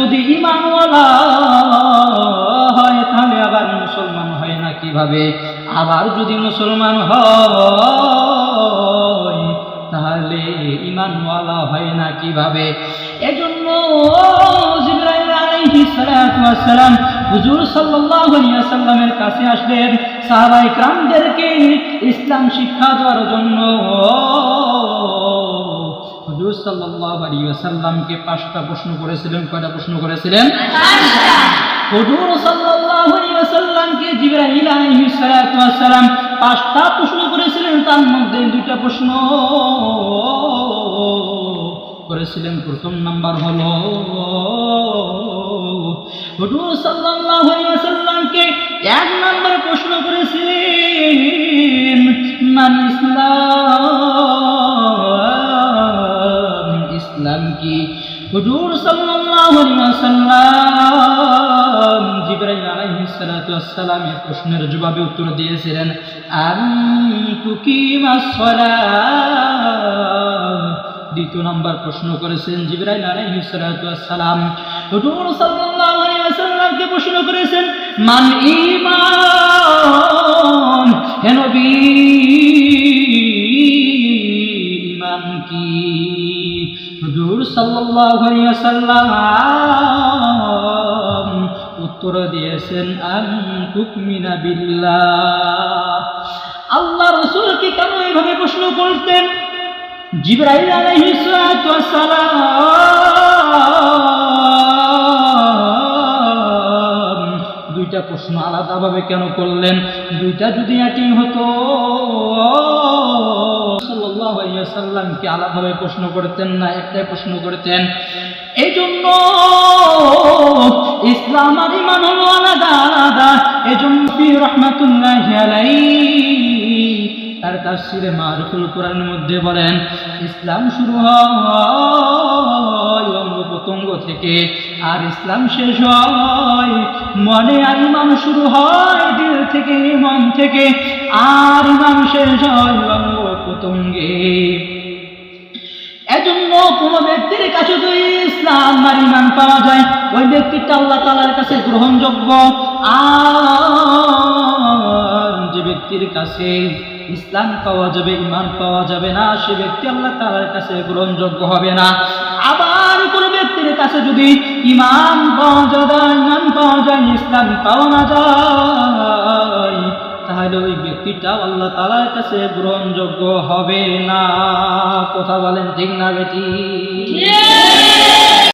যদি ঈমানওয়ালা হয় তাহলে আবার মুসলমান হয় না কিভাবে? আবার যদি মুসলমান হয় তাহলে ঈমানওয়ালা হয় না কিভাবে? এজন্য জিবরাইল আলাইহিস সালাতু ওয়াস সালাম হুজুর সাল্লাল্লাহু আলাইহি ওয়াসাল্লামের কাছে আসলেন সাহাবায়ে কেরামদেরকে ইসলাম শিক্ষা দেওয়ার জন্য। হুজুর সাল্লাল্লাহু আলাইহি ওয়াসাল্লামকে 5টা প্রশ্ন করেছিলেন। কয়টা প্রশ্ন করেছিলেন? 5টা। হুজুর সাল্লাল্লাহু আলাইহি ওয়াসাল্লামকে জিবরাইল আলাইহিস সালাতু ওয়াস সালাম 5টা প্রশ্ন করেছিলেন। তার মধ্যে 2টা প্রশ্ন করেছিলেন। প্রথম নাম্বার হলো হুজুর সাল্লাল্লাহু আলাইহি ওয়াসাল্লামকে 1 নাম্বার প্রশ্ন করেছিলেন মান ইসলাম, ইসলাম কি? হুজুর সাল্লাল্লাহু আলাইহি ওয়াসাল্লাম জিবরাইল আলাইহিস সালাতু ওয়াস সালামের প্রশ্নের জবাবে উত্তর দিয়েছিলেন আন তুকিমাস সালাত। 2 নাম্বার প্রশ্ন করেছেন জিবরাইল আলাইহিস সালাতু ওয়াস সালাম হুজুর সাল্লাল্লাহু আলাইহি ওয়াসাল্লামকে প্রশ্ন করেছেন মান ঈমান, হে নবী ঈমান কি? হুজুর সাল্লাল্লাহু আলাইহি ওয়াসাল্লাম উত্তর দিয়েছেন আন তুমিনা বিল্লাহ। আল্লাহ রাসূলকে কেন এইভাবে প্রশ্ন করতেন? জিবরাইল আলাইহিস সালাতু ওয়াস সালাম 2টা প্রশ্ন আলাদাভাবে কেন করলেন? 2টা যদি একই হতো সাল্লাল্লাহু আলাইহি ওয়াসাল্লামকে আলাদাভাবে প্রশ্ন করতেন না, একটাই প্রশ্ন করতেন। এই জন্য ইসলাম আর ঈমান হলো আলাদা আলাদা। এজন্য রাহমাতুল্লাহি আলাইহি তার তাফসীরে মারুফুল কোরআনের মধ্যে বলেন ইসলাম শুরু হয় অঙ্গ প্রত্যঙ্গ থেকে, আর ইসলাম শেষ হয় মনে, আর ঈমান শুরু হয় দিল থেকে, মন থেকে, আর ঈমান শেষ হয় অঙ্গ প্রত্যঙ্গে। এজন্য কোন ব্যক্তির কাছে যদি ইসলাম আর ঈমান পাওয়া যায় ওই ব্যক্তিটা আল্লাহ তাআলার কাছে গ্রহণযোগ্য। আর যে ব্যক্তির কাছে ইসলাম পাওয়া যাবে ঈমান পাওয়া যাবে না সে ব্যক্তি আল্লাহ তাআলার কাছে গ্রহণযোগ্য হবে না। আবার কোন ব্যক্তির কাছে যদি ঈমান পাওয়া যায়, ঈমান পাওয়া যায়, ইসলাম পাওয়া না যায় তাহলে ওই ব্যক্তিটাও আল্লাহ তাআলার কাছে গ্রহণযোগ্য হবে না। কথা বলেন ঠিক না বেটি?